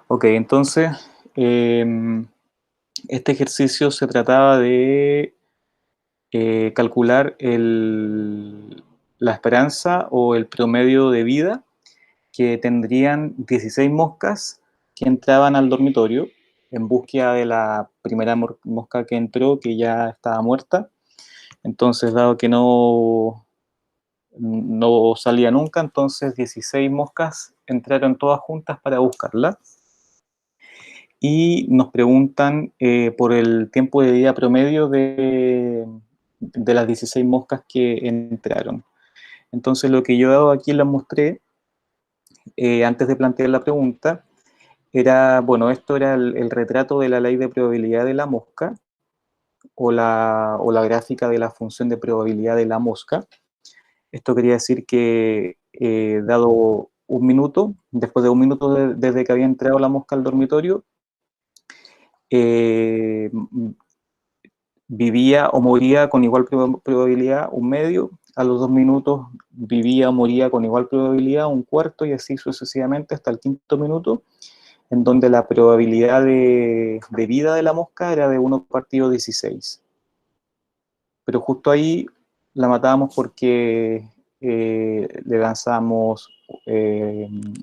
Ok, entonces, este ejercicio se trataba de calcular la esperanza o el promedio de vida que tendrían 16 moscas que entraban al dormitorio en búsqueda de la primera mosca que entró, que ya estaba muerta. Entonces, dado que no salía nunca, entonces 16 moscas entraron todas juntas para buscarla. Y nos preguntan por el tiempo de vida promedio de las 16 moscas que entraron. Entonces, lo que yo aquí les mostré, antes de plantear la pregunta, era, bueno, esto era el retrato de la ley de probabilidad de la mosca, o la gráfica de la función de probabilidad de la mosca. Esto quería decir que, dado un minuto, después de un minuto desde que había entrado la mosca al dormitorio, eh, vivía o moría con igual probabilidad un medio, a los 2 minutos vivía o moría con igual probabilidad un cuarto, y así sucesivamente hasta el quinto minuto, en donde la probabilidad de vida de la mosca era de 1 partido 16. Pero justo ahí la matábamos porque le lanzamos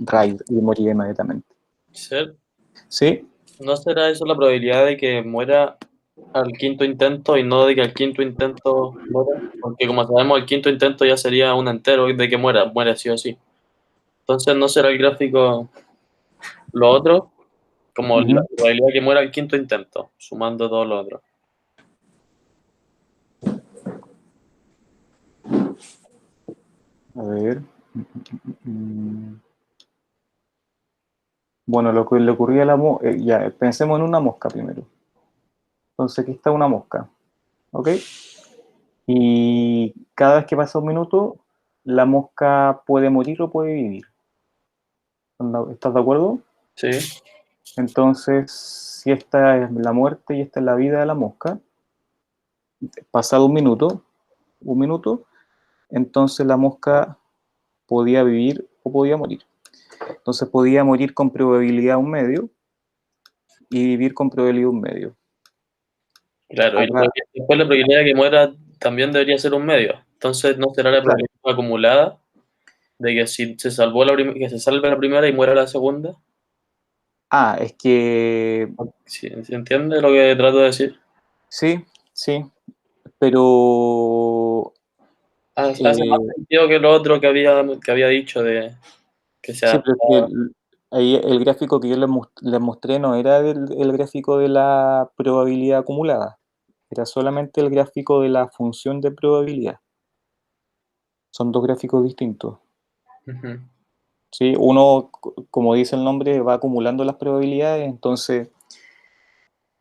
raid y moría inmediatamente. ¿Sí? ¿Sí? ¿No será eso la probabilidad de que muera al quinto intento y no de que al quinto intento muera? Porque como sabemos, el quinto intento ya sería un entero de que muere sí o sí. Entonces, ¿no será el gráfico lo otro? Como la Ujú. probabilidad de que muera al quinto intento, sumando todo lo otro. A ver. Mm. Bueno, lo que le ocurría a la mosca, ya, pensemos en una mosca primero. Entonces aquí está una mosca, ¿ok? Y cada vez que pasa un minuto, la mosca puede morir o puede vivir. ¿Estás de acuerdo? Sí, Entonces, si esta es la muerte y esta es la vida de la mosca, pasado un minuto, entonces la mosca podía vivir o podía morir. Entonces podía morir con probabilidad un medio y vivir con probabilidad un medio. claro. Y Acá, después la probabilidad de que muera también debería ser un medio. Entonces, ¿no será la claro. probabilidad acumulada de que si se salvó que se salve la primera y muera la segunda? Ah, es que ¿Sí, se entiende lo que trato de decir? sí, sí, pero Hace más eh, sentido que lo otro que había dicho de que se sí, pero es que adaptaba. ahí el gráfico que yo les mostré no era el gráfico de la probabilidad acumulada, era solamente el gráfico de la función de probabilidad. Son dos gráficos distintos. Ujú. ¿Sí? Uno, como dice el nombre, va acumulando las probabilidades, entonces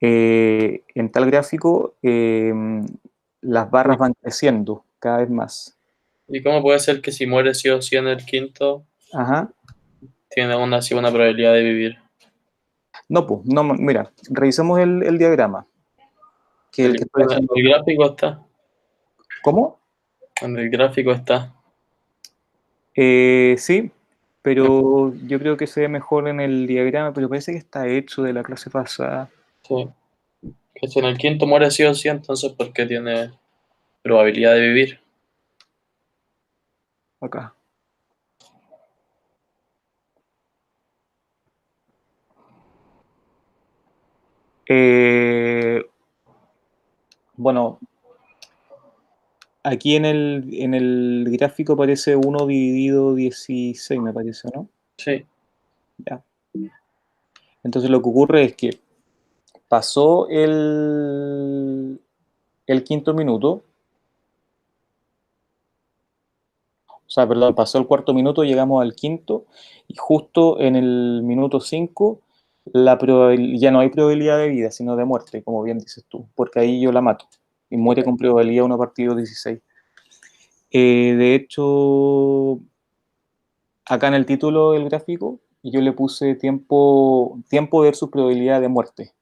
en tal gráfico las barras van creciendo cada vez más. ¿Y cómo puede ser que si muere sí o sí en el quinto, Ajá. tiene aún así una probabilidad de vivir? No, pues, no, mira, revisemos el diagrama, que El, el que estoy en haciendo. el gráfico está. ¿Cómo? En el gráfico está. Sí, pero yo creo que se ve mejor en el diagrama, pero parece que está hecho de la clase pasada. Sí. Que si en el quinto muere sí o sí, entonces ¿por qué tiene probabilidad de vivir? Acá. Eh, bueno, aquí en el gráfico aparece 1 dividido 16, me parece, ¿no? Sí. Ya. Entonces lo que ocurre es que pasó el quinto minuto, o sea, perdón, pasó el cuarto minuto, llegamos al quinto, y justo en el minuto 5 ya no hay probabilidad de vida, sino de muerte, como bien dices tú, porque ahí yo la mato, y muere con probabilidad 1 partido 16. De hecho, acá en el título del gráfico, yo le puse tiempo versus probabilidad de muerte.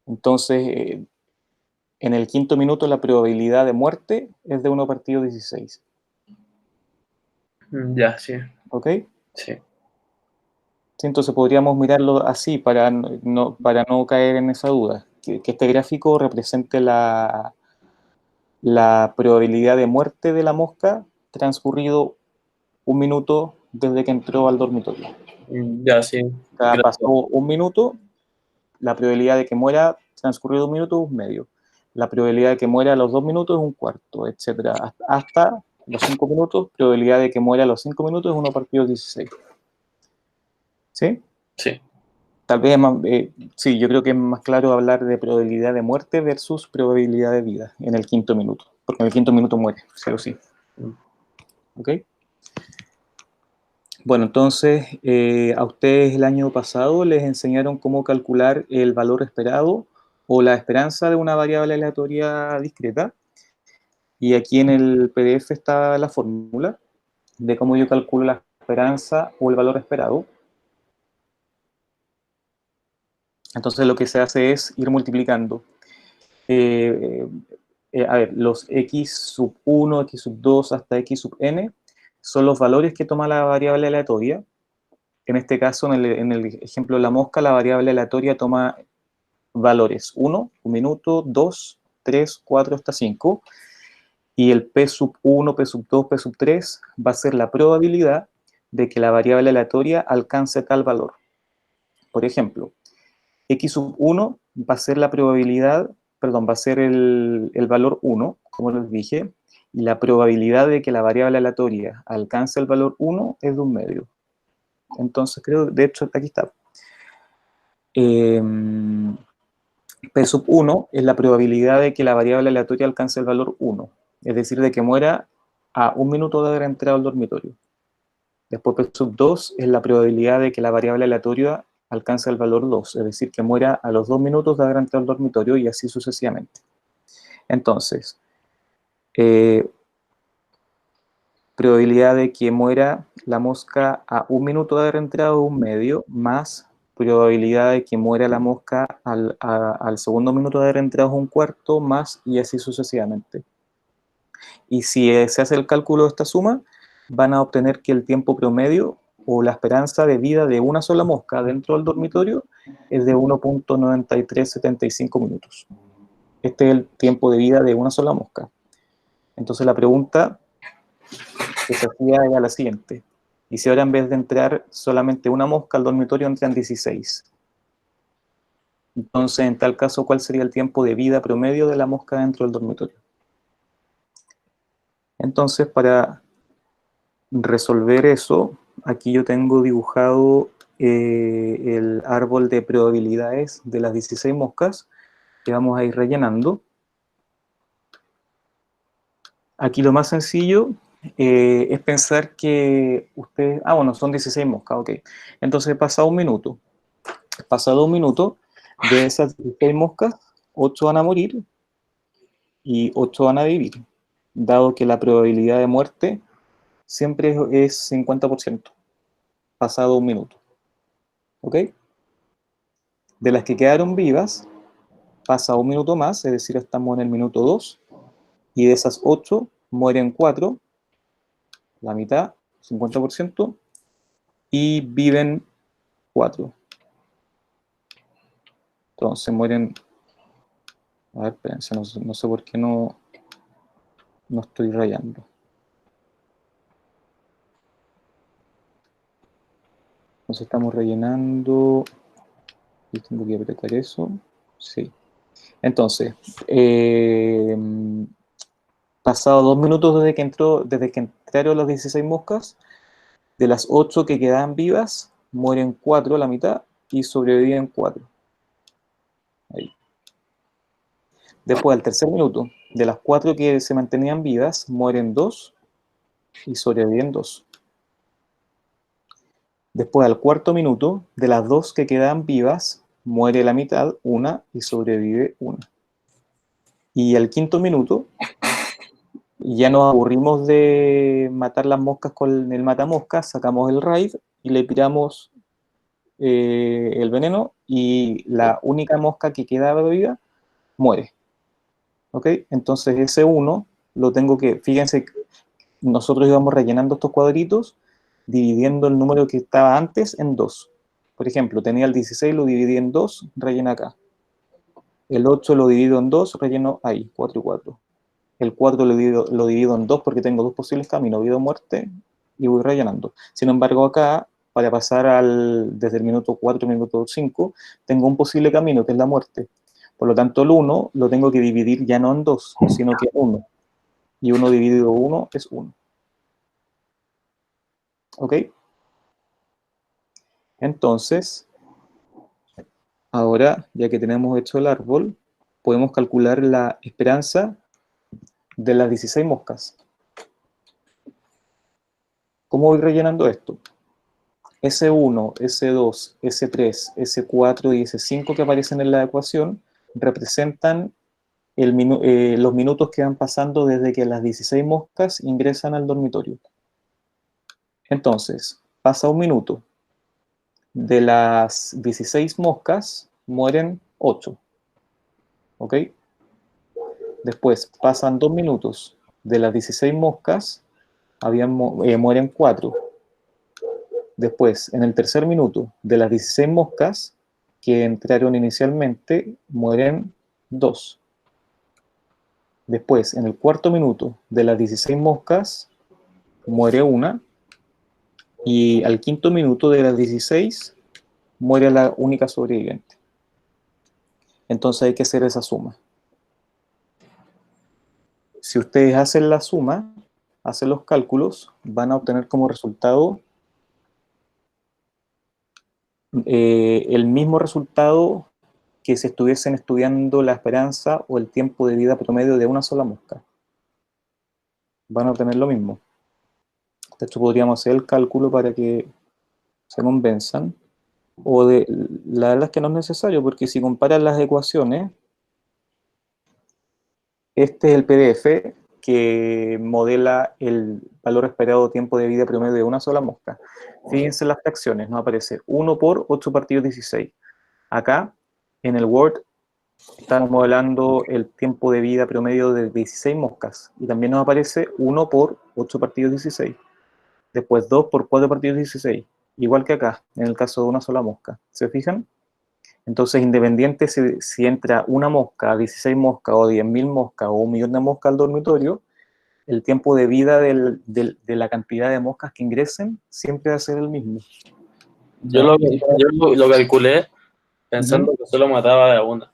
Entonces, en el quinto minuto la probabilidad de muerte es de 1 partido 16. Ya, sí. ¿Ok? Sí. Sí, entonces podríamos mirarlo así para no caer en esa duda, que este gráfico represente la probabilidad de muerte de la mosca transcurrido un minuto desde que entró al dormitorio. Ya, sí. Pasó Gracias. un minuto, la probabilidad de que muera transcurrido un minuto es un medio. La probabilidad de que muera a los 2 minutos es un cuarto, etcétera. Hasta los 5 minutos, probabilidad de que muera a los 5 minutos es 1 partido 16. ¿Sí? Sí. Tal vez sí, yo creo que es más claro hablar de probabilidad de muerte versus probabilidad de vida en el quinto minuto, porque en el quinto minuto muere, sí o sí. ¿Ok? Bueno, entonces a ustedes el año pasado les enseñaron cómo calcular el valor esperado o la esperanza de una variable aleatoria discreta. Y aquí en el PDF está la fórmula de cómo yo calculo la esperanza o el valor esperado. Entonces lo que se hace es ir multiplicando. A ver, los x sub 1, x sub 2 hasta x sub n son los valores que toma la variable aleatoria. En este caso, en el ejemplo de la mosca, la variable aleatoria toma valores 1, 1 minuto, 2, 3, 4 hasta 5. Y el p sub 1, p sub 2, p sub 3 va a ser la probabilidad de que la variable aleatoria alcance tal valor. Por ejemplo, x sub 1 va a ser la probabilidad, perdón, va a ser el valor 1, como les dije, y la probabilidad de que la variable aleatoria alcance el valor 1 es de un medio. Entonces creo, de hecho, aquí está. P sub 1 es la probabilidad de que la variable aleatoria alcance el valor 1, es decir, de que muera a un minuto de haber entrado al dormitorio. Después P sub 2 es la probabilidad de que la variable aleatoria alcance el valor 2, es decir, que muera a los 2 minutos de haber entrado al dormitorio y así sucesivamente. Entonces, probabilidad de que muera la mosca a un minuto de haber entrado un medio, más probabilidad de que muera la mosca al segundo minuto de haber entrado un cuarto, más y así sucesivamente. Y si se hace el cálculo de esta suma, van a obtener que el tiempo promedio o la esperanza de vida de una sola mosca dentro del dormitorio es de 1.9375 minutos. Este es el tiempo de vida de una sola mosca. Entonces la pregunta que se hacía era la siguiente. Y si ahora en vez de entrar solamente una mosca al dormitorio entran 16. Entonces, en tal caso, ¿cuál sería el tiempo de vida promedio de la mosca dentro del dormitorio? Entonces, para resolver eso, aquí yo tengo dibujado el árbol de probabilidades de las 16 moscas que vamos a ir rellenando. Aquí lo más sencillo es pensar que ustedes... Ah, bueno, son 16 moscas, ok. Entonces pasa un minuto. Pasado un minuto, de esas 16 moscas, 8 van a morir y 8 van a vivir, dado que la probabilidad de muerte siempre es 50%, pasado un minuto. ¿Ok? De las que quedaron vivas, pasa un minuto más, es decir, estamos en el minuto 2, y de esas 8 mueren 4, la mitad, 50%, y viven 4. Entonces mueren... A ver, espérense, no sé por qué no estoy rayando. Entonces estamos rellenando... Y tengo que apretar eso. Sí. Entonces, pasado 2 minutos desde que entraron las 16 moscas, de las 8 que quedaban vivas, mueren 4, la mitad, y sobreviven 4. Ahí. Después, al tercer minuto, de las 4 que se mantenían vivas, mueren 2 y sobreviven 2. Después, al cuarto minuto, de las 2 que quedaban vivas, muere la mitad, 1, y sobrevive 1. Y al quinto minuto, ya nos aburrimos de matar las moscas con el matamoscas, sacamos el raid y le tiramos el veneno y la única mosca que queda viva muere. ¿Ok? Entonces ese 1 lo tengo que, fíjense, nosotros íbamos rellenando estos cuadritos dividiendo el número que estaba antes en 2. Por ejemplo, tenía el 16, lo dividí en 2, rellena acá. El 8 lo divido en 2, relleno ahí, 4 y 4. El 4 lo divido en 2 porque tengo dos posibles caminos, vida o muerte, y voy rellenando. Sin embargo, acá, para pasar desde el minuto 4 al minuto 5, tengo un posible camino, que es la muerte. Por lo tanto, el 1 lo tengo que dividir ya no en 2, sino que 1. Y 1 dividido 1 es 1. ¿Ok? Entonces, ahora, ya que tenemos hecho el árbol, podemos calcular la esperanza de las 16 moscas. ¿Cómo voy rellenando esto? S1, S2, S3, S4 y S5 que aparecen en la ecuación representan los minutos que van pasando desde que las 16 moscas ingresan al dormitorio. Entonces, pasa un minuto. De las 16 moscas mueren 8. ¿Ok? Después pasan 2 minutos. De las 16 moscas mueren 4. Después, en el tercer minuto, de las 16 moscas que entraron inicialmente, mueren 2. Después, en el cuarto minuto, de las 16 moscas, muere una. Y al quinto minuto de las 16, muere la única sobreviviente. Entonces hay que hacer esa suma. Si ustedes hacen la suma, hacen los cálculos, van a obtener como resultado el mismo resultado que si estuviesen estudiando la esperanza o el tiempo de vida promedio de una sola mosca. Van a obtener lo mismo. De hecho, podríamos hacer el cálculo para que se convenzan. La verdad es que no es necesario, porque si comparan las ecuaciones, este es el PDF que modela el valor esperado tiempo de vida promedio de una sola mosca. Fíjense las fracciones, nos aparece 1 por 8 partidos 16. Acá, en el Word, estamos modelando el tiempo de vida promedio de 16 moscas. Y también nos aparece 1 por 8 partidos 16. Después 2 por 4 partidos 16. Igual que acá, en el caso de una sola mosca. ¿Se fijan? Entonces, independiente si entra una mosca, 16 moscas, o 10.000 moscas, o 1.000.000 de moscas al dormitorio, el tiempo de vida de la cantidad de moscas que ingresen siempre va a ser el mismo. Yo lo calculé pensando que solo mataba de a una.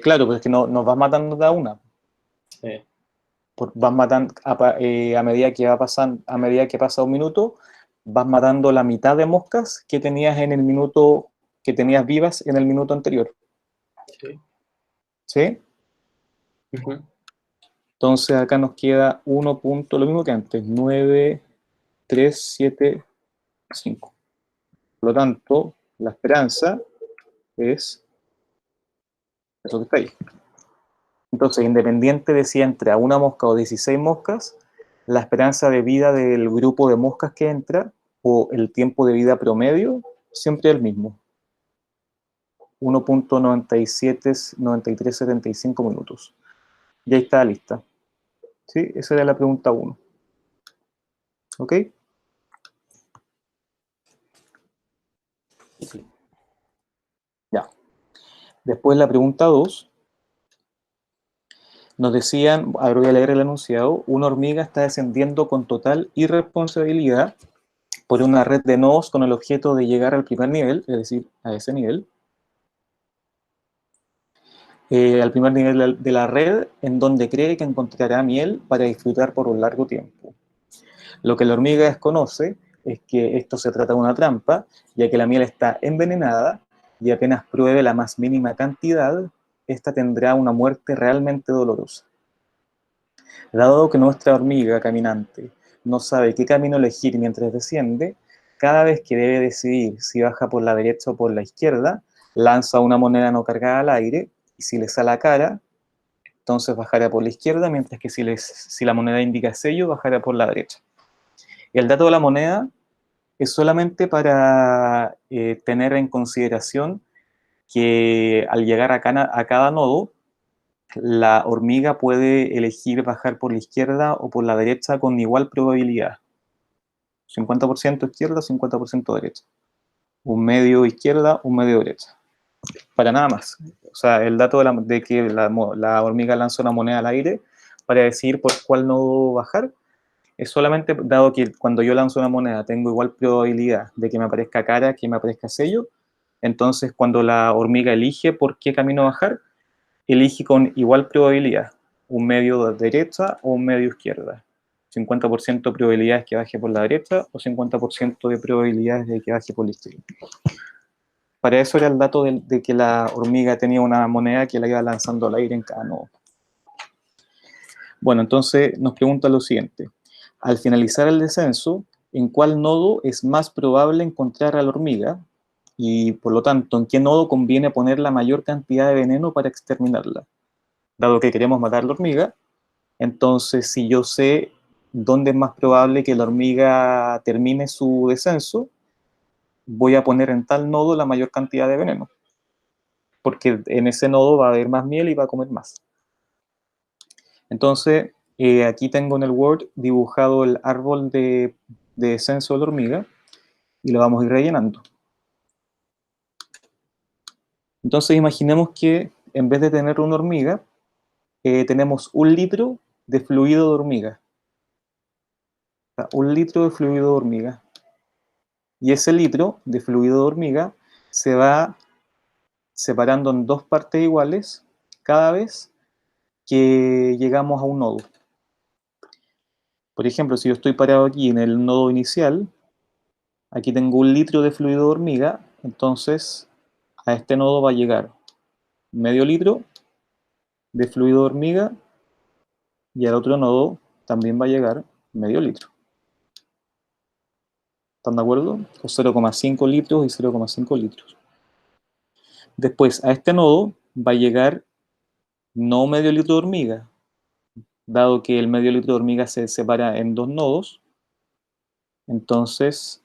Claro, pues es que nos vas matando de a una. Sí. Vas matando a medida que a medida que pasa un minuto, vas matando la mitad de moscas que tenías en el minuto, que tenías vivas en el minuto anterior. Sí. ¿Sí? Uh-huh. Entonces acá nos queda 1 punto, lo mismo que antes, 9, 3, 7, 5. Por lo tanto, la esperanza es eso que está ahí. Entonces, independiente de si entra una mosca o 16 moscas, la esperanza de vida del grupo de moscas que entra o el tiempo de vida promedio siempre es el mismo. 1.9375 minutos. Ya está lista. ¿Sí? Esa era la pregunta 1. ¿Ok? Sí. Ya. Después la pregunta 2. Nos decían, ahora voy a leer el enunciado, una hormiga está descendiendo con total irresponsabilidad por una red de nodos con el objeto de llegar al primer nivel, es decir, a ese nivel, al primer nivel de la red, en donde cree que encontrará miel para disfrutar por un largo tiempo. Lo que la hormiga desconoce es que esto se trata de una trampa, ya que la miel está envenenada y apenas pruebe la más mínima cantidad, esta tendrá una muerte realmente dolorosa. Dado que nuestra hormiga caminante no sabe qué camino elegir mientras desciende, cada vez que debe decidir si baja por la derecha o por la izquierda, lanza una moneda no cargada al aire y si le sale a cara, entonces bajará por la izquierda, mientras que si la moneda indica sello, bajará por la derecha. Y el dato de la moneda es solamente para tener en consideración que al llegar a cada nodo, la hormiga puede elegir bajar por la izquierda o por la derecha con igual probabilidad. 50% izquierda, 50% derecha. Un medio izquierda, un medio derecha. Para nada más. O sea, el dato de que la hormiga lanza una moneda al aire para decidir por cuál nodo bajar es solamente dado que cuando yo lanzo una moneda tengo igual probabilidad de que me aparezca cara que me aparezca sello. Entonces, cuando la hormiga elige por qué camino bajar, elige con igual probabilidad un medio de derecha o un medio izquierda. 50% de probabilidades que baje por la derecha o 50% de probabilidades de que baje por la izquierda. Para eso era el dato de que la hormiga tenía una moneda que la iba lanzando al aire en cada nodo. Bueno, entonces nos pregunta lo siguiente. Al finalizar el descenso, ¿en cuál nodo es más probable encontrar a la hormiga? Y por lo tanto, ¿en qué nodo conviene poner la mayor cantidad de veneno para exterminarla? Dado que queremos matar a la hormiga, entonces si yo sé dónde es más probable que la hormiga termine su descenso, voy a poner en tal nodo la mayor cantidad de veneno, porque en ese nodo va a haber más miel y va a comer más. Entonces, aquí tengo en el Word dibujado el árbol de descenso de la hormiga y lo vamos a ir rellenando. Entonces, imaginemos que en vez de tener una hormiga, tenemos 1 litro de fluido de hormiga. O sea, 1 litro de fluido de hormiga. Y ese litro de fluido de hormiga se va separando en 2 partes iguales cada vez que llegamos a un nodo. Por ejemplo, si yo estoy parado aquí en el nodo inicial, aquí tengo 1 litro de fluido de hormiga, entonces a este nodo va a llegar medio litro de fluido de hormiga y al otro nodo también va a llegar medio litro. ¿Están de acuerdo? O 0,5 litros y 0,5 litros. Después a este nodo va a llegar no medio litro de hormiga, dado que el medio litro de hormiga se separa en 2 nodos, entonces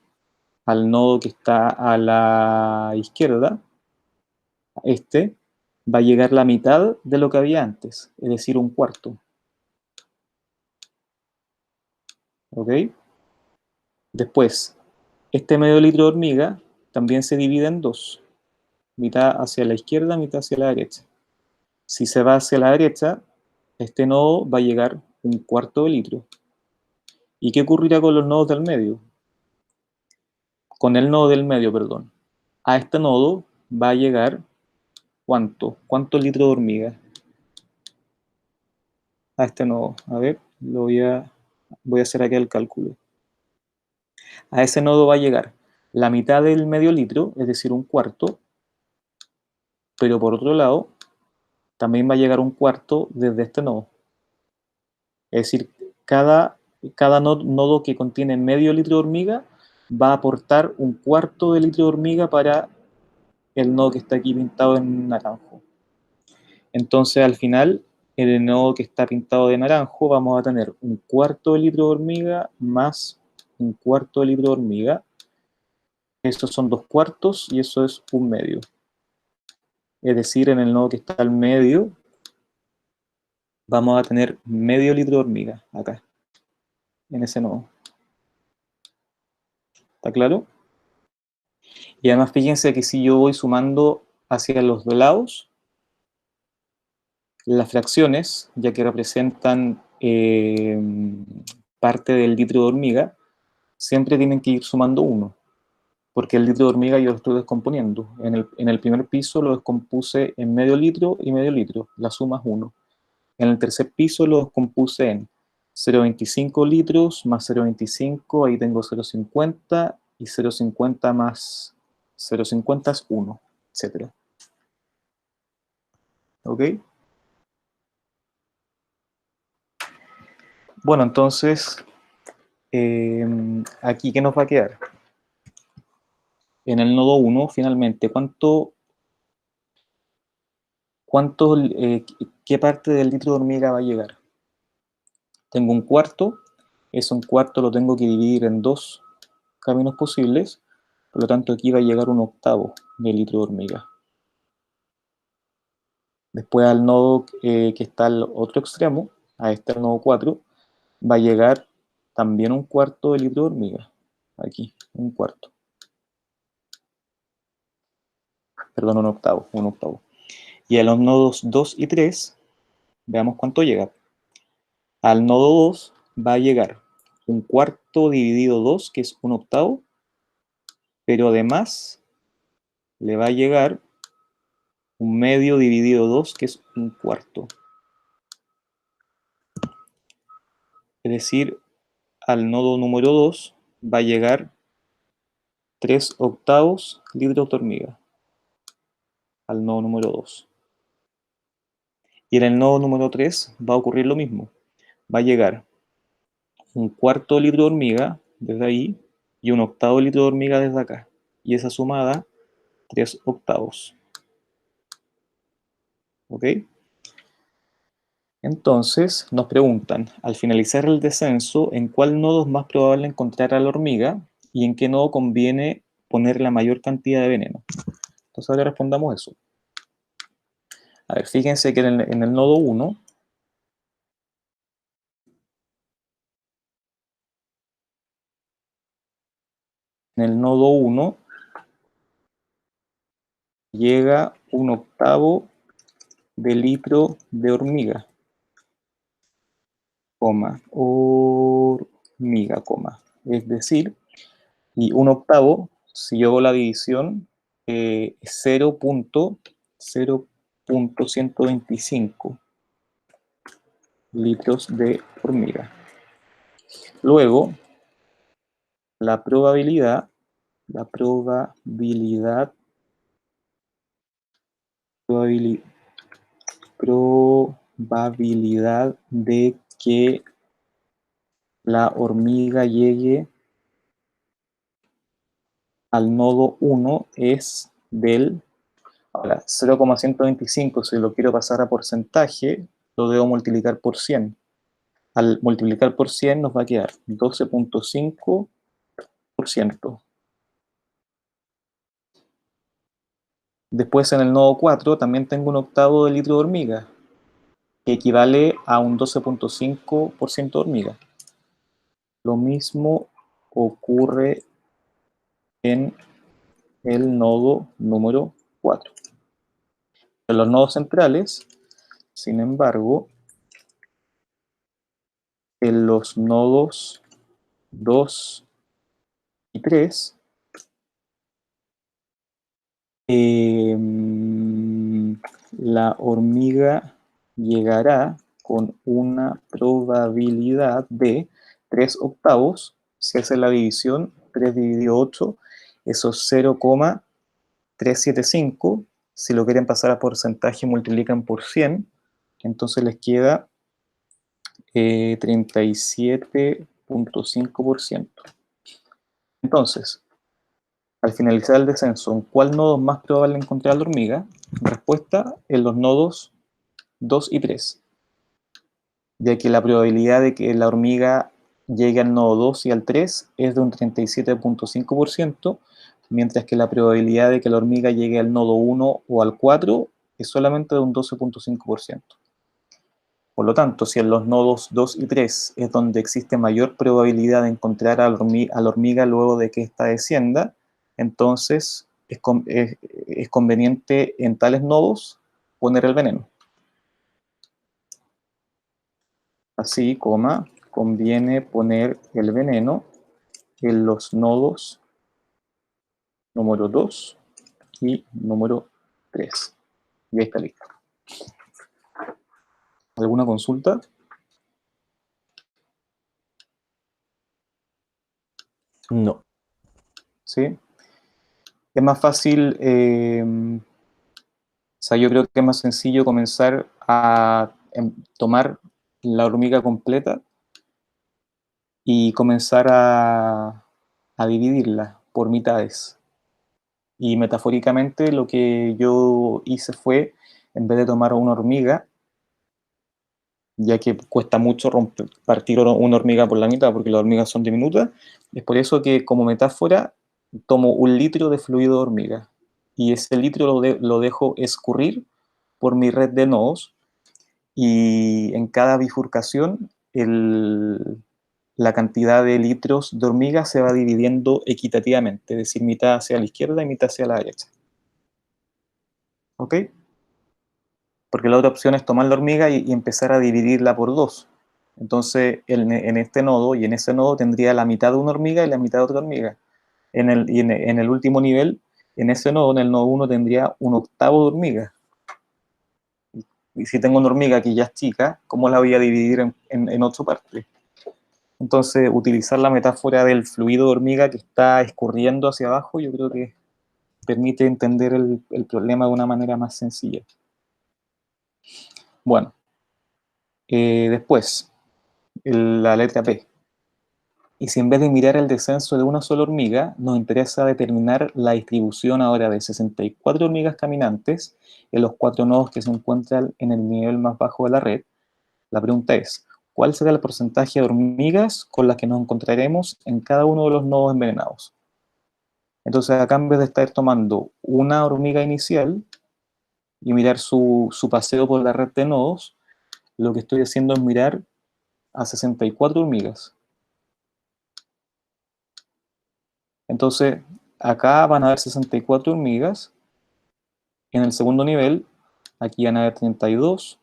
al nodo que está a la izquierda, este va a llegar la mitad de lo que había antes, es decir, 1/4. ¿Ok? Después, este medio litro de hormiga también se divide en 2, mitad hacia la izquierda, mitad hacia la derecha. Si se va hacia la derecha, este nodo va a llegar 1/4 de litro. ¿Y qué ocurrirá con los nodos del medio? Con el nodo del medio, perdón. A este nodo va a llegar, ¿cuánto? ¿Cuántos litros de hormiga? A este nodo. A ver, voy a hacer aquí el cálculo. A ese nodo va a llegar la mitad del medio litro, es decir, 1/4, pero por otro lado, también va a llegar 1/4 desde este nodo. Es decir, cada nodo que contiene medio litro de hormiga va a aportar 1/4 de litro de hormiga para el nodo que está aquí pintado en naranjo. Entonces, al final, en el nodo que está pintado de naranjo, vamos a tener 1/4 de litro de hormiga más 1/4 de litro de hormiga. Estos son 2/4 y eso es 1/2. Es decir, en el nodo que está al medio, vamos a tener medio litro de hormiga acá, en ese nodo. ¿Está claro? Y además fíjense que si yo voy sumando hacia los dos lados, las fracciones, ya que representan parte del litro de hormiga, siempre tienen que ir sumando 1, porque el litro de hormiga yo lo estoy descomponiendo. En el primer piso lo descompuse en medio litro y medio litro, la suma es 1. En el tercer piso lo descompuse en 0,25 litros más 0,25, ahí tengo 0,50 y 0,50 más 0,50 es 1, etc. ¿Ok? Bueno, entonces, aquí, ¿qué nos va a quedar? En el nodo 1, finalmente, ¿qué parte del litro de hormiga va a llegar? Tengo 1/4, ese 1/4 lo tengo que dividir en 2 caminos posibles, por lo tanto aquí va a llegar 1/8 de litro de hormiga. Después al nodo que está al otro extremo, a este nodo 4, va a llegar también 1/4 de litro de hormiga. aquí, un cuarto. Perdón, un octavo. Y a los nodos 2 y 3, veamos cuánto llega. Al nodo 2 va a llegar un cuarto dividido 2, que es un octavo, pero además le va a llegar un medio dividido 2, que es un cuarto. Es decir, al nodo número 2 va a llegar 3 octavos litros de hormiga. Al nodo número 2. Y en el nodo número 3 va a ocurrir lo mismo. Va a llegar un cuarto litro de hormiga desde ahí y un octavo litro de hormiga desde acá. Y esa sumada, 3 octavos. ¿Ok? Entonces nos preguntan, al finalizar el descenso, ¿en cuál nodo es más probable encontrar a la hormiga y en qué nodo conviene poner la mayor cantidad de veneno? Entonces ahora respondamos eso. A ver, fíjense que en el nodo 1, llega un octavo de litro de hormiga, hormiga, es decir, y un octavo, si yo hago la división, es 0.125 litros de hormiga. Luego, la probabilidad de que la hormiga llegue al nodo 1 es del, ahora, 0,125, si lo quiero pasar a porcentaje, lo debo multiplicar por 100. Al multiplicar por 100 nos va a quedar 12.5%. Después en el nodo 4 también tengo un octavo de litro de hormiga, que equivale a un 12.5% de hormiga. Lo mismo ocurre en el nodo número 4. En los nodos centrales, sin embargo, en los nodos 2 y 3, la hormiga llegará con una probabilidad de 3 octavos. Si hace la división, 3 dividido 8, eso es 0,375. Si lo quieren pasar a porcentaje, multiplican por 100. Entonces les queda 37.5%. Entonces, al finalizar el descenso, ¿en cuál nodo es más probable encontrar a la hormiga? Respuesta, en los nodos 2 y 3, ya que la probabilidad de que la hormiga llegue al nodo 2 y al 3 es de un 37.5%, mientras que la probabilidad de que la hormiga llegue al nodo 1 o al 4 es solamente de un 12.5%. Por lo tanto, si en los nodos 2 y 3 es donde existe mayor probabilidad de encontrar a la hormiga luego de que ésta descienda, entonces es conveniente en tales nodos poner el veneno. Así, conviene poner el veneno en los nodos número 2 y número 3. Y ahí está listo. ¿Alguna consulta? No. ¿Sí? Es más fácil, o sea, yo creo que es más sencillo comenzar a tomar la hormiga completa y comenzar a dividirla por mitades. Y metafóricamente lo que yo hice fue, en vez de tomar una hormiga, ya que cuesta mucho partir una hormiga por la mitad, porque las hormigas son diminutas, es por eso que como metáfora tomo 1 litro de fluido de hormiga, y ese litro lo dejo escurrir por mi red de nodos, y en cada bifurcación la cantidad de litros de hormiga se va dividiendo equitativamente, es decir, mitad hacia la izquierda y mitad hacia la derecha. ¿Ok? Porque la otra opción es tomar la hormiga y empezar a dividirla por dos. Entonces, en este nodo y en ese nodo tendría la mitad de una hormiga y la mitad de otra hormiga. En el último nivel, en ese nodo, en el nodo 1, tendría un octavo de hormiga. Y si tengo una hormiga que ya es chica, ¿cómo la voy a dividir en 8 partes? Entonces, utilizar la metáfora del fluido de hormiga que está escurriendo hacia abajo, yo creo que permite entender el problema de una manera más sencilla. Bueno, después, la letra P. Y si en vez de mirar el descenso de una sola hormiga, nos interesa determinar la distribución ahora de 64 hormigas caminantes en los 4 nodos que se encuentran en el nivel más bajo de la red, la pregunta es, ¿cuál será el porcentaje de hormigas con las que nos encontraremos en cada uno de los nodos envenenados? Entonces, acá en vez de estar tomando una hormiga inicial y mirar su paseo por la red de nodos, lo que estoy haciendo es mirar a 64 hormigas. Entonces, acá van a haber 64 hormigas. En el segundo nivel, aquí van a haber 32.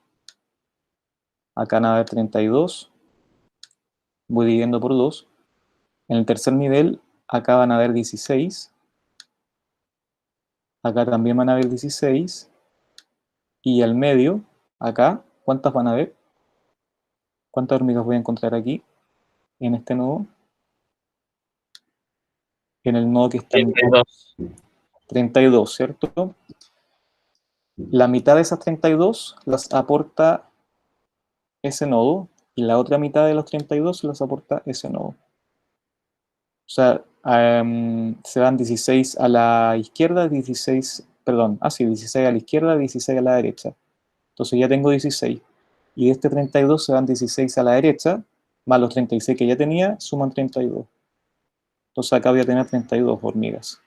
Acá van a haber 32. Voy dividiendo por 2. En el tercer nivel, acá van a haber 16. Acá también van a haber 16. Y al medio, acá, ¿cuántas van a haber? ¿Cuántas hormigas voy a encontrar aquí, en este nodo? En el nodo que está en 32. 32, ¿cierto? La mitad de esas 32 las aporta ese nodo y la otra mitad de los 32 las aporta ese nodo. O sea, se van 16 a la izquierda, 16, perdón, sí, 16 a la izquierda, 16 a la derecha. Entonces ya tengo 16. Y de este 32 se van 16 a la derecha, más los 36 que ya tenía, suman 32. Entonces acá voy a tener 32 hormigas.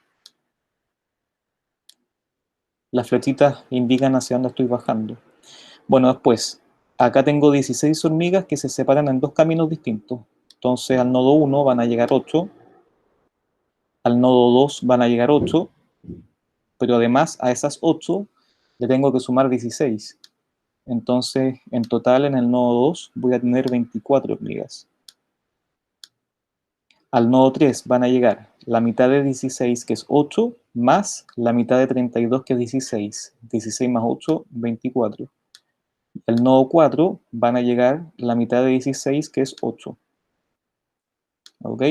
Las flechitas indican hacia dónde estoy bajando. Bueno, después, acá tengo 16 hormigas que se separan en dos caminos distintos. Entonces al nodo 1 van a llegar 8, al nodo 2 van a llegar 8, pero además a esas 8 le tengo que sumar 16. Entonces, en total en el nodo 2 voy a tener 24 hormigas. Al nodo 3 van a llegar la mitad de 16, que es 8, más la mitad de 32, que es 16. 16 más 8, 24. Al nodo 4 van a llegar la mitad de 16, que es 8. ¿Ok?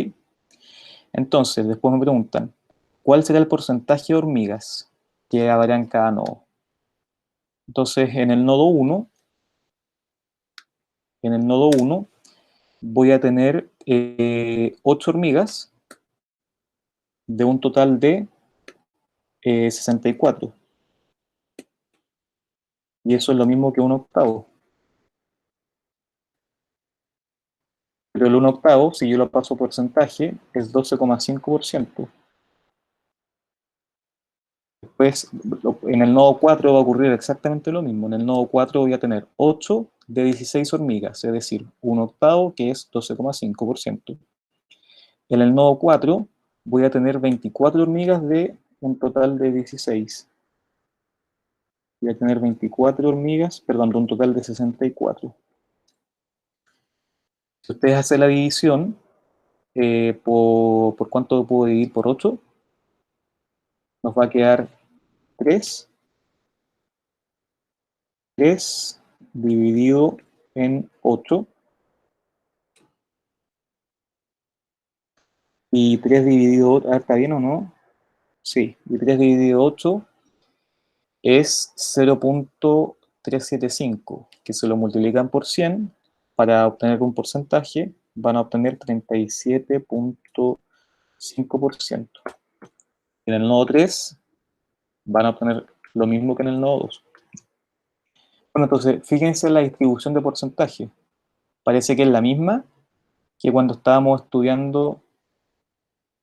Entonces, después me preguntan, ¿cuál será el porcentaje de hormigas que habrá en cada nodo? Entonces, en el nodo 1, voy a tener 8 hormigas de un total de 64. Y eso es lo mismo que un octavo. Pero el 1 octavo, si yo lo paso a porcentaje, es 12,5%. Después, en el nodo 4 va a ocurrir exactamente lo mismo. En el nodo 4 voy a tener 8 de 16 hormigas, es decir, 1 octavo, que es 12,5%. En el nodo 4 voy a tener 24 hormigas de un total de 16. Voy a tener 24 hormigas, perdón, de un total de 64. Si ustedes hacen la división, ¿por cuánto puedo dividir por 8? Nos va a quedar 3 dividido en 8. Y 3 dividido, a ver, ¿está bien o no? Sí, y 3 dividido 8 es 0,375, que se lo multiplican por 100 para obtener un porcentaje, van a obtener 37,5%. En el nodo 3 van a obtener lo mismo que en el nodo 2. Bueno, entonces, fíjense en la distribución de porcentaje. Parece que es la misma que cuando estábamos estudiando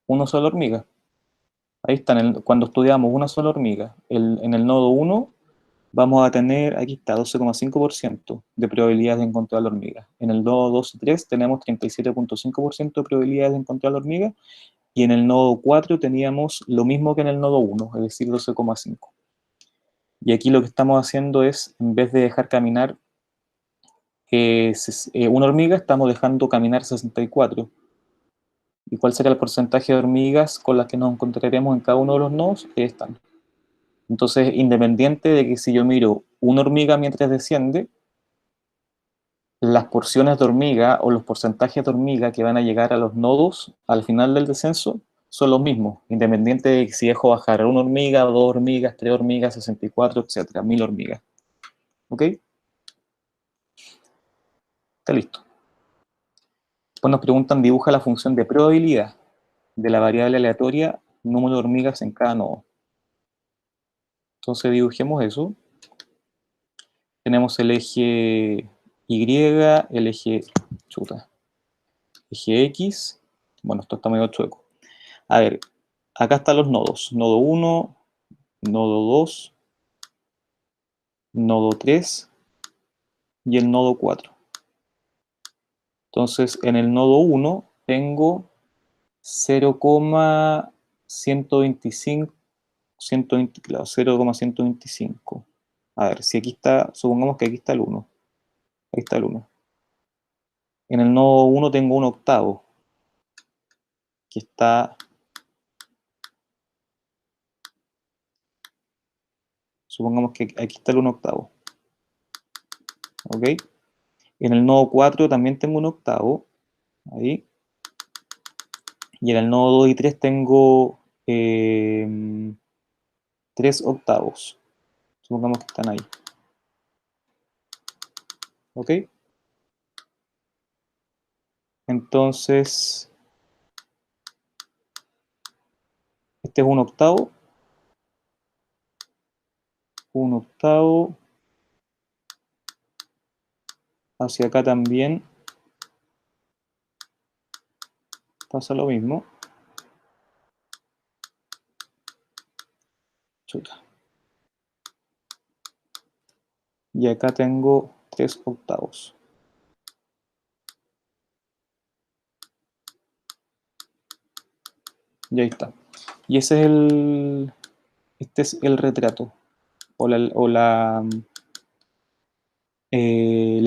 una sola hormiga. Ahí está, cuando estudiamos una sola hormiga. En el nodo 1 vamos a tener, aquí está, 12,5% de probabilidades de encontrar la hormiga. En el nodo 2 y 3 tenemos 37,5% de probabilidades de encontrar la hormiga, y en el nodo 4 teníamos lo mismo que en el nodo 1, es decir, 12,5. Y aquí lo que estamos haciendo es, en vez de dejar caminar una hormiga, estamos dejando caminar 64. ¿Y cuál será el porcentaje de hormigas con las que nos encontraremos en cada uno de los nodos? Ahí están. Entonces, independiente de que si yo miro una hormiga mientras desciende, las porciones de hormiga o los porcentajes de hormiga que van a llegar a los nodos al final del descenso son los mismos, independiente de si dejo bajar una hormiga, dos hormigas, tres hormigas, 64, etcétera, 1000 hormigas. ¿Ok? Está listo. Después nos preguntan, dibuja la función de probabilidad de la variable aleatoria número de hormigas en cada nodo. Entonces dibujemos eso. Tenemos el eje Y, el eje X. Bueno, esto está medio chueco. A ver, acá están los nodos. Nodo 1, nodo 2, nodo 3 y el nodo 4. Entonces, en el nodo 1 tengo 0,125, 120, claro, 0,125. A ver, si aquí está, supongamos que aquí está el 1. Ahí está el 1. En el nodo 1 tengo un octavo, que está, supongamos que aquí está el 1 octavo. ¿Ok? En el nodo 4 también tengo un octavo, ahí. Y en el nodo 2 y 3 tengo 3 octavos. Supongamos que están ahí. ¿Ok? Entonces, este es un octavo. Un octavo. Hacia acá también pasa lo mismo. Chuta. Y acá tengo 3 octavos. Y ahí está. Y ese es este es el retrato. La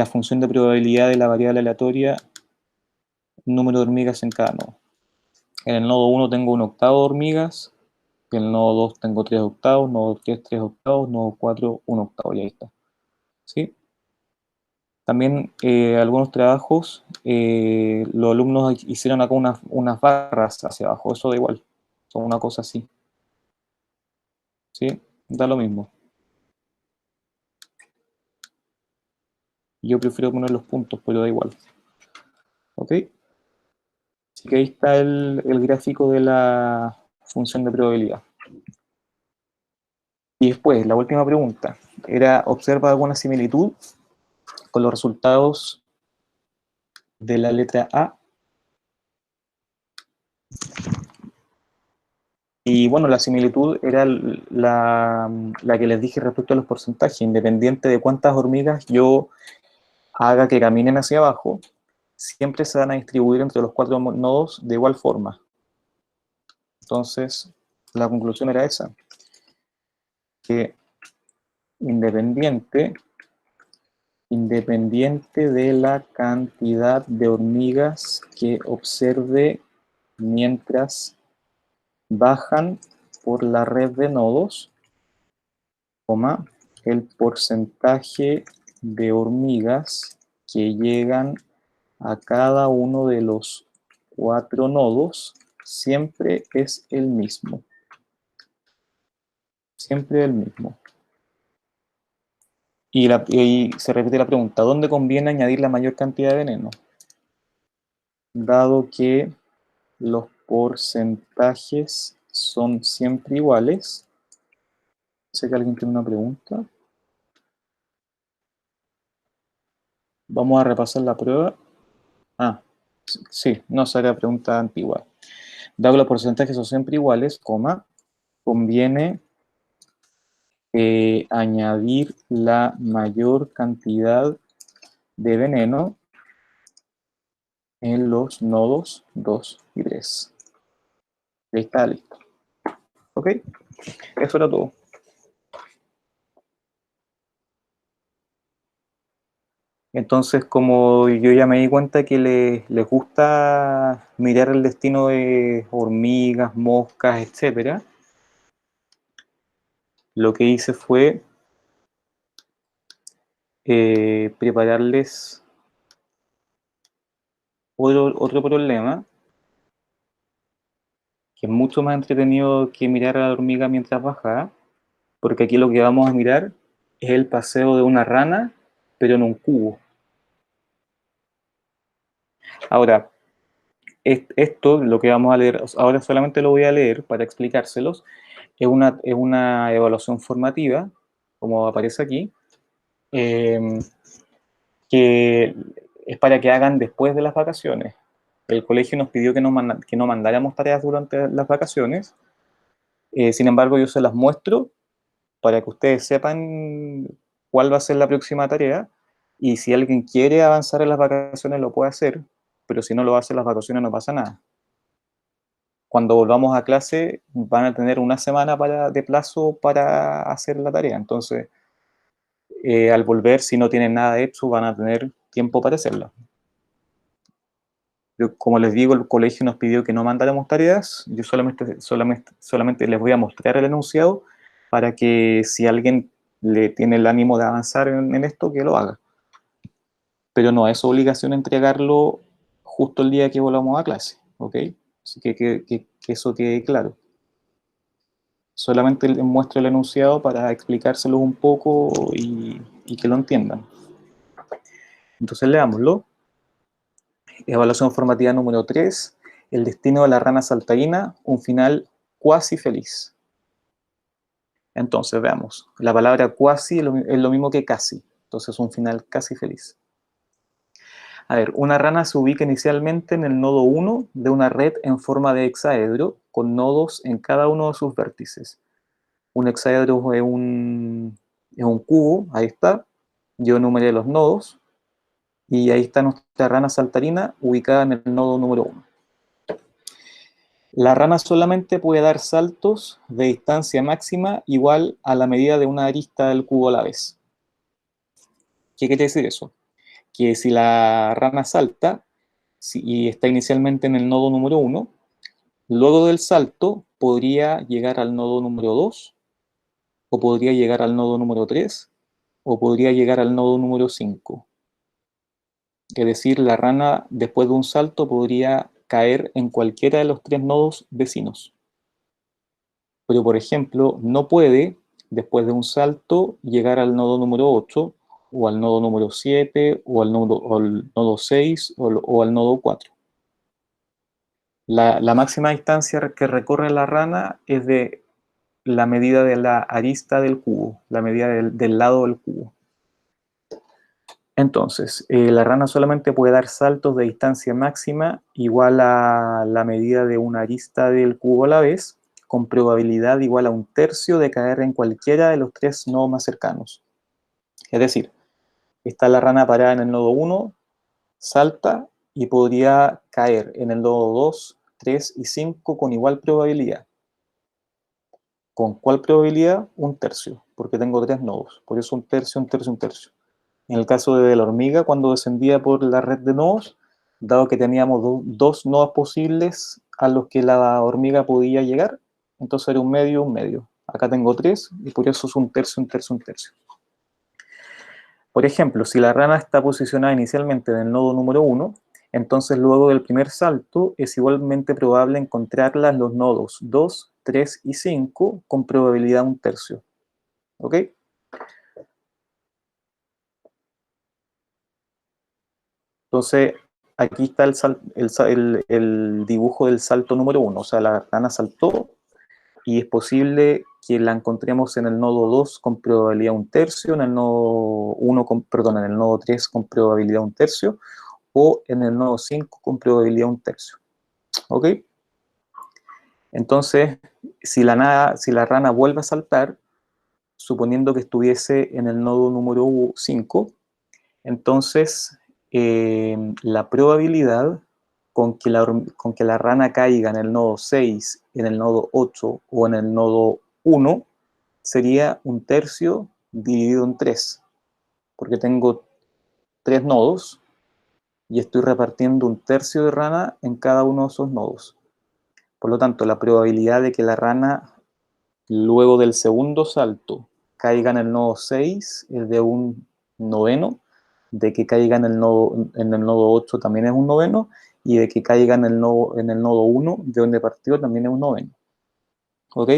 función de probabilidad de la variable aleatoria número de hormigas en cada nodo. En el nodo 1 tengo un octavo de hormigas, en el nodo 2 tengo 3 octavos, nodo 3 3 octavos, nodo 4 1 octavo, y ahí está. ¿Sí? También algunos trabajos, los alumnos hicieron acá unas barras hacia abajo, eso da igual, son una cosa así. ¿Sí? Da lo mismo. Yo prefiero poner los puntos, pero da igual. ¿Ok? Así que ahí está el gráfico de la función de probabilidad. Y después, la última pregunta, era, ¿observa alguna similitud con los resultados de la letra A? Y bueno, la similitud era la que les dije respecto a los porcentajes, independiente de cuántas hormigas yo haga que caminen hacia abajo, siempre se van a distribuir entre los 4 nodos de igual forma. Entonces, la conclusión era esa, que independiente de la cantidad de hormigas que observe mientras bajan por la red de nodos, el porcentaje de hormigas que llegan a cada uno de los 4 nodos siempre es el mismo. Siempre el mismo. Y se repite la pregunta, ¿dónde conviene añadir la mayor cantidad de veneno? Dado que los porcentajes son siempre iguales. Sé que alguien tiene una pregunta. Vamos a repasar la prueba. Ah, sí, no, esa era la pregunta antigua. Dado que los porcentajes son siempre iguales, conviene añadir la mayor cantidad de veneno en los nodos 2 y 3. Ahí está, listo. ¿Ok? Eso era todo. Entonces, como yo ya me di cuenta que les gusta mirar el destino de hormigas, moscas, etcétera, lo que hice fue prepararles otro problema, que es mucho más entretenido que mirar a la hormiga mientras baja, porque aquí lo que vamos a mirar es el paseo de una rana, pero en un cubo. Ahora, esto, lo que vamos a leer, ahora solamente lo voy a leer para explicárselos, es una evaluación formativa, como aparece aquí, eh, que es para que hagan después de las vacaciones. El colegio nos pidió que no mandáramos tareas durante las vacaciones, sin embargo yo se las muestro para que ustedes sepan cuál va a ser la próxima tarea, y si alguien quiere avanzar en las vacaciones lo puede hacer, pero si no lo hace en las vacaciones no pasa nada. Cuando volvamos a clase van a tener una semana de plazo para hacer la tarea, entonces al volver, si no tienen nada hecho, van a tener tiempo para hacerla. Yo, como les digo, el colegio nos pidió que no mandáramos tareas, yo solamente les voy a mostrar el enunciado para que si alguien le tiene el ánimo de avanzar en esto, que lo haga. Pero no es obligación entregarlo justo el día que volvamos a clase, ¿ok? Así que eso quede claro. Solamente les muestro el enunciado para explicárselos un poco y que lo entiendan. Entonces leámoslo. Evaluación formativa número 3. El destino de la rana saltarina, un final cuasi feliz. Entonces, veamos. La palabra cuasi es lo mismo que casi. Entonces, un final casi feliz. A ver, una rana se ubica inicialmente en el nodo 1 de una red en forma de hexaedro, con nodos en cada uno de sus vértices. Un hexaedro es un cubo, ahí está. Yo enumeré los nodos, y ahí está nuestra rana saltarina ubicada en el nodo número 1. La rana solamente puede dar saltos de distancia máxima igual a la medida de una arista del cubo a la vez. ¿Qué quiere decir eso? Que si la rana salta y está inicialmente en el nodo número 1, luego del salto podría llegar al nodo número 2, o podría llegar al nodo número 3, o podría llegar al nodo número 5. Es decir, la rana después de un salto podría caer en cualquiera de los 3 nodos vecinos. Pero, por ejemplo, no puede, después de un salto, llegar al nodo número 8, o al nodo número 7, o al nodo 6, o al nodo 4. La máxima distancia que recorre la rana es de la medida de la arista del cubo, la medida del lado del cubo. Entonces, la rana solamente puede dar saltos de distancia máxima igual a la medida de una arista del cubo a la vez, con probabilidad igual a 1/3 de caer en cualquiera de los 3 nodos más cercanos. Es decir, está la rana parada en el nodo 1, salta y podría caer en el nodo 2, 3 y 5 con igual probabilidad. ¿Con cuál probabilidad? 1/3, porque tengo 3 nodos. Por eso 1/3, 1/3, 1/3. En el caso de la hormiga, cuando descendía por la red de nodos, dado que teníamos dos nodos posibles a los que la hormiga podía llegar, entonces era un medio, un medio. Acá tengo 3 y por eso es 1/3, 1/3, 1/3. Por ejemplo, si la rana está posicionada inicialmente en el nodo número 1, entonces luego del primer salto es igualmente probable encontrarla en los nodos 2, 3 y 5 con probabilidad 1/3. ¿Ok? Entonces, aquí está el dibujo del salto número 1. O sea, la rana saltó y es posible que la encontremos en el nodo 2 con probabilidad 1/3, en el nodo 1 en el nodo 3 con probabilidad 1/3, o en el nodo 5 con probabilidad 1/3. ¿Ok? Entonces, si la rana vuelve a saltar, suponiendo que estuviese en el nodo número 5, entonces la probabilidad con que la rana caiga en el nodo 6, en el nodo 8 o en el nodo 1 sería 1/3 dividido en 3, porque tengo 3 nodos y estoy repartiendo 1/3 de rana en cada uno de esos nodos. Por lo tanto, la probabilidad de que la rana, luego del segundo salto, caiga en el nodo 6 es de 1/9, de que caiga en el nodo 8 también es 1/9, y de que caiga en el nodo 1, de donde partió, también es 1/9. ¿Ok?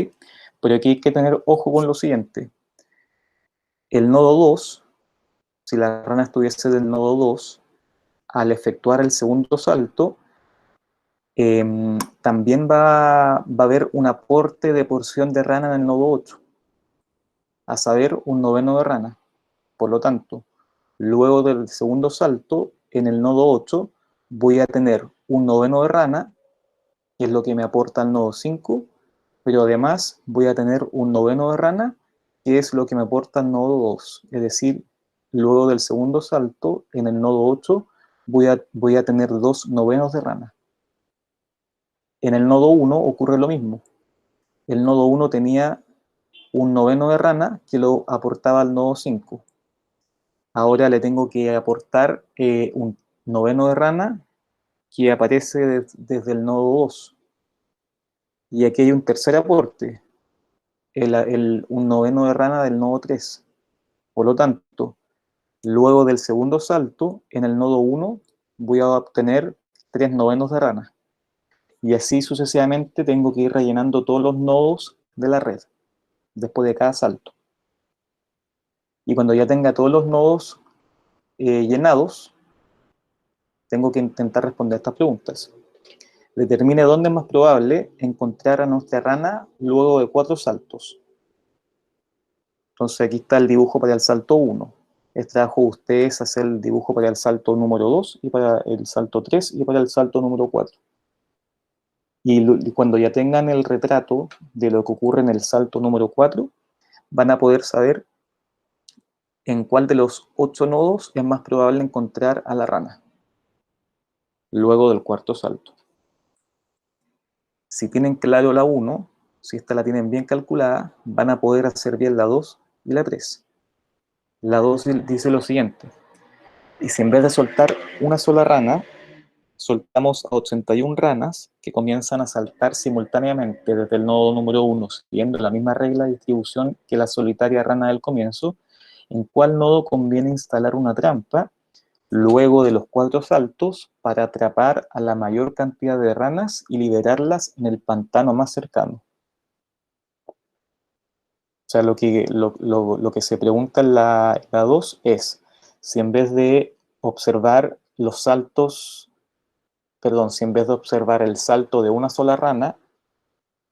Pero aquí hay que tener ojo con lo siguiente. El nodo 2, si la rana estuviese del nodo 2, al efectuar el segundo salto, también va a haber un aporte de porción de rana en el nodo 8, a saber, 1/9 de rana. Por lo tanto, luego del segundo salto, en el nodo 8, voy a tener 1/9 de rana, que es lo que me aporta el nodo 5, pero además voy a tener 1/9 de rana, que es lo que me aporta el nodo 2. Es decir, luego del segundo salto, en el nodo 8, voy a tener 2/9 de rana. En el nodo 1 ocurre lo mismo. El nodo 1 tenía 1/9 de rana que lo aportaba al nodo 5. Ahora le tengo que aportar 1/9 de rana que aparece desde el nodo 2. Y aquí hay un tercer aporte, el 1/9 de rana del nodo 3. Por lo tanto, luego del segundo salto, en el nodo 1, voy a obtener 3/9 de rana. Y así sucesivamente tengo que ir rellenando todos los nodos de la red, después de cada salto. Y cuando ya tenga todos los nodos llenados, tengo que intentar responder estas preguntas. Determine dónde es más probable encontrar a nuestra rana luego de 4 saltos. Entonces aquí está el dibujo para el salto 1. Es trabajo de ustedes hacer el dibujo para el salto número 2 y para el salto 3 y para el salto número 4. Y cuando ya tengan el retrato de lo que ocurre en el salto número 4, van a poder saber en cuál de los 8 nodos es más probable encontrar a la rana luego del cuarto salto. Si tienen claro la 1, si esta la tienen bien calculada, van a poder hacer bien la 2 y la 3. La 2 dice lo siguiente: y si en vez de soltar una sola rana, soltamos a 81 ranas que comienzan a saltar simultáneamente desde el nodo número 1, siguiendo la misma regla de distribución que la solitaria rana del comienzo, ¿en cuál nodo conviene instalar una trampa luego de los 4 saltos para atrapar a la mayor cantidad de ranas y liberarlas en el pantano más cercano? O sea, lo que se pregunta en la 2 es si en vez de observar los saltos, perdón, si en vez de observar el salto de una sola rana,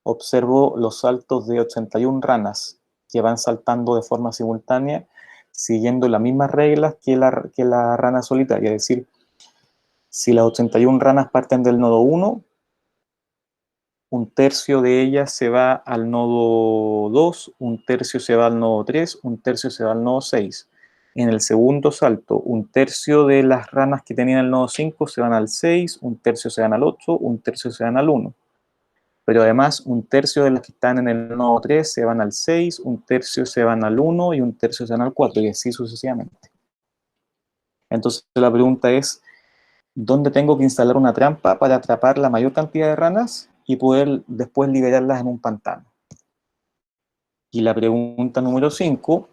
observo los saltos de 81 ranas que van saltando de forma simultánea, siguiendo las mismas reglas que la rana solitaria. Es decir, si las 81 ranas parten del nodo 1, 1/3 de ellas se va al nodo 2, 1/3 se va al nodo 3, 1/3 se va al nodo 6. En el segundo salto, 1/3 de las ranas que tenían el nodo 5 se van al 6, 1/3 se van al 8, 1/3 se van al 1. Pero además, 1/3 de las que están en el nodo 3 se van al 6, 1/3 se van al 1 y 1/3 se van al 4, y así sucesivamente. Entonces la pregunta es, ¿dónde tengo que instalar una trampa para atrapar la mayor cantidad de ranas y poder después liberarlas en un pantano? Y la pregunta número 5,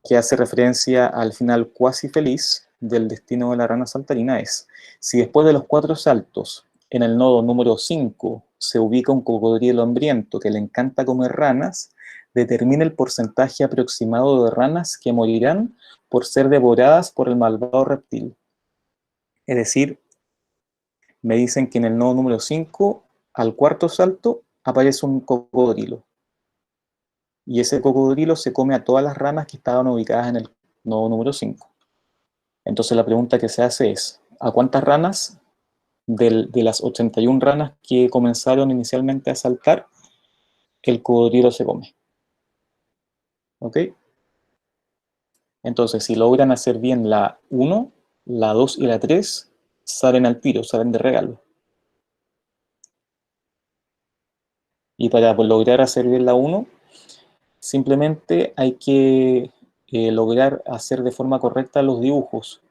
que hace referencia al final cuasi feliz del destino de la rana saltarina, es: si después de los 4 saltos, en el nodo número 5, se ubica un cocodrilo hambriento que le encanta comer ranas, determine el porcentaje aproximado de ranas que morirán por ser devoradas por el malvado reptil. Es decir, me dicen que en el nodo número 5, al cuarto salto, aparece un cocodrilo. Y ese cocodrilo se come a todas las ranas que estaban ubicadas en el nodo número 5. Entonces la pregunta que se hace es: ¿a cuántas ranas de las 81 ranas que comenzaron inicialmente a saltar el cocodrilo se come? ¿Ok? Entonces, si logran hacer bien la 1, la 2 y la 3, salen al tiro, salen de regalo. Y para lograr hacer bien la 1, simplemente hay que lograr hacer de forma correcta los dibujos.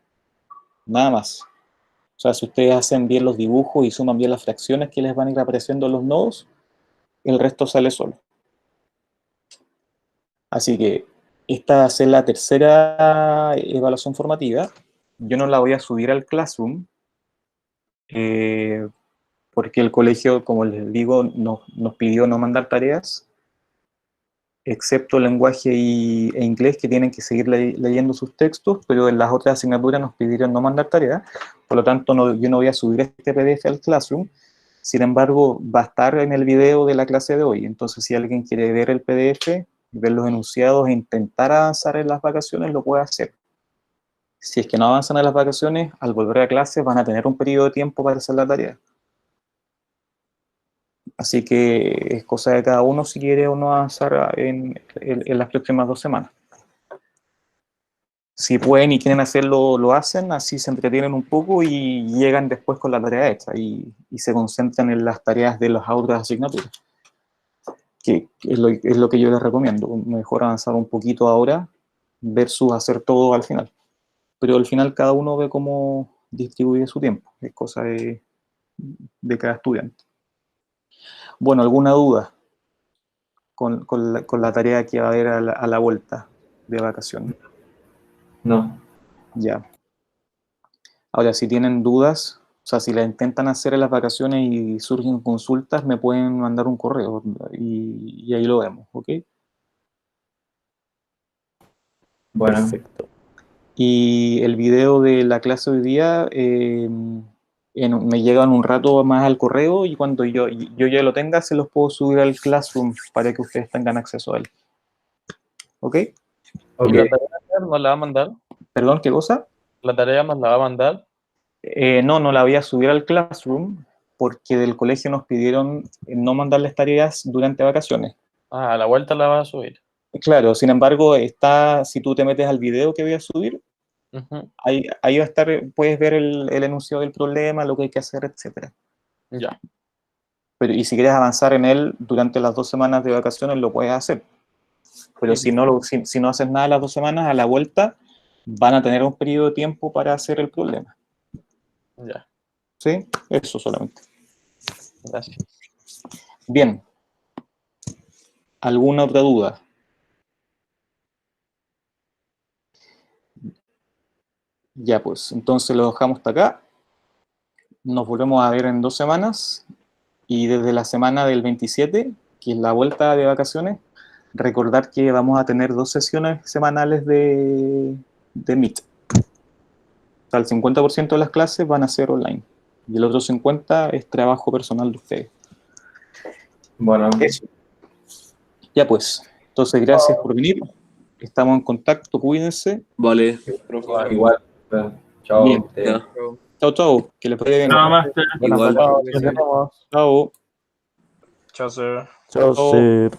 Nada más. O sea, si ustedes hacen bien los dibujos y suman bien las fracciones que les van a ir apareciendo en los nodos, el resto sale solo. Así que esta va a ser la tercera evaluación formativa. Yo no la voy a subir al Classroom, porque el colegio, como les digo, nos pidió no mandar tareas, excepto lenguaje e inglés, que tienen que seguir leyendo sus textos, pero en las otras asignaturas nos pidieron no mandar tareas. Por lo tanto, yo no voy a subir este PDF al Classroom. Sin embargo, va a estar en el video de la clase de hoy. Entonces, si alguien quiere ver el PDF, ver los enunciados e intentar avanzar en las vacaciones, lo puede hacer. Si es que no avanzan en las vacaciones, al volver a clase van a tener un periodo de tiempo para hacer la tarea. Así que es cosa de cada uno si quiere o no avanzar en las próximas 2 semanas. Si pueden y quieren hacerlo, lo hacen, así se entretienen un poco y llegan después con la tarea hecha y se concentran en las tareas de las otras asignaturas, que es lo que yo les recomiendo. Mejor avanzar un poquito ahora versus hacer todo al final. Pero al final cada uno ve cómo distribuye su tiempo, es cosa de cada estudiante. Bueno, ¿alguna duda con la tarea que va a haber a la vuelta de vacaciones? No. Ya. Ahora, si tienen dudas, o sea, si la intentan hacer en las vacaciones y surgen consultas, me pueden mandar un correo y ahí lo vemos, ¿ok? Bueno. Perfecto. Y el video de la clase hoy día me llega en un rato más al correo y cuando yo ya lo tenga, se los puedo subir al Classroom para que ustedes tengan acceso a él. ¿Ok? Ok. ¿Y la tarea nos la va a mandar? ¿Perdón, qué cosa? ¿La tarea nos la va a mandar? No la voy a subir al Classroom porque del colegio nos pidieron no mandarles tareas durante vacaciones. Ah, a la vuelta la vas a subir. Claro, sin embargo, si tú te metes al video que voy a subir, Ujú. ahí va a estar, puedes ver el enunciado del problema, lo que hay que hacer, etc. Ya. Y si quieres avanzar en él durante las 2 semanas de vacaciones, lo puedes hacer. Pero Sí. si no haces nada las 2 semanas, a la vuelta van a tener un periodo de tiempo para hacer el problema. Ya. ¿Sí? Eso solamente. Gracias. Bien. ¿Alguna otra duda? Ya pues, entonces lo dejamos hasta acá. Nos volvemos a ver en 2 semanas. Y desde la semana del 27, que es la vuelta de vacaciones, recordar que vamos a tener 2 sesiones semanales de Meet. O sea, el 50% de las clases van a ser online. Y el otro 50% es trabajo personal de ustedes. Bueno. Eso. Ya pues. Entonces, gracias por venir. Estamos en contacto. Cuídense. Vale. Igual. Chao. Bien. Ya. Chao, chao. Que les vaya bien. Nada más. Igual. Nos vemos. Chao. Chao, sir. Chao.